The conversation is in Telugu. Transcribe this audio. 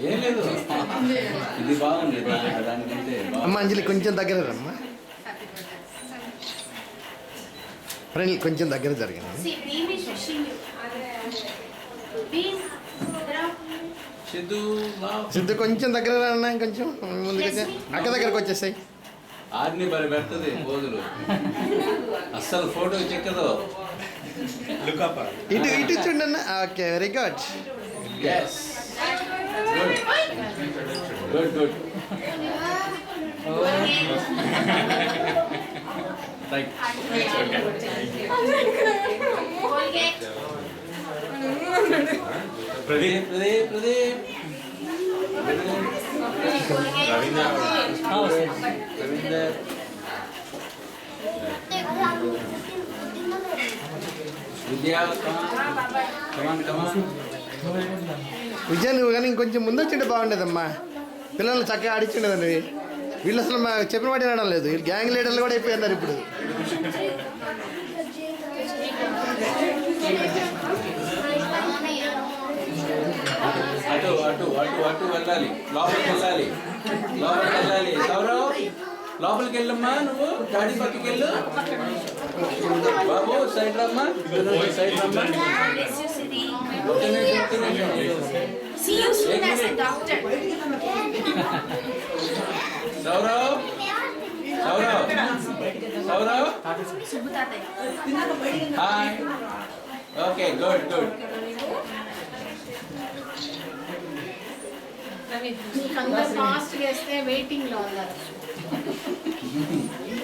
ఏం లేదు, ఇది బాగుంది దానికంటే. అమ్మ అంజలి కొంచెం దగ్గర రమ్మా, ఫ్రెండ్ కొంచెం దగ్గర జరిగింది. సిద్ధు కొంచెం దగ్గర అన్నా, కొంచెం ముందుకు అక్క దగ్గరకు వచ్చేసాయి. ఆర్ని బరి పెడుతుంది పోదులు, అస్సలు ఫోటో చెక్కదు. ఇటు ఇటు చూడండి అన్న. Okay, very good. Good good. Pradeep Pradeep Pradeep Ravinder విద్యా కమాన్ కమాన్. విజయ నువ్వు కానీ ఇంకొంచెం ముందు వచ్చింటే బాగుండేదమ్మా, పిల్లల్ని చక్కగా ఆడిచ్చిండేదండి. వీళ్ళు అసలు మా చెప్పిన వాటి వినడం లేదు, వీళ్ళు గ్యాంగ్ లీడర్లు కూడా అయిపోయినారు ఇప్పుడు. అటు అటు అటు అటు వెళ్ళాలి, లోపలికి వెళ్ళాలి, లోపలికి వెళ్ళాలి. సౌరవ్ లోపలికి వెళ్ళమ్మా, నువ్వు డాడీ పక్కకి వెళ్ళు. బాబు సైడ్ రమ్మా, సైడ్ రమ్మా. Sourav Sourav Sourav hi. Okay good good. Fast చేస్తే వెయిటింగ్ లో ఉన్నారు.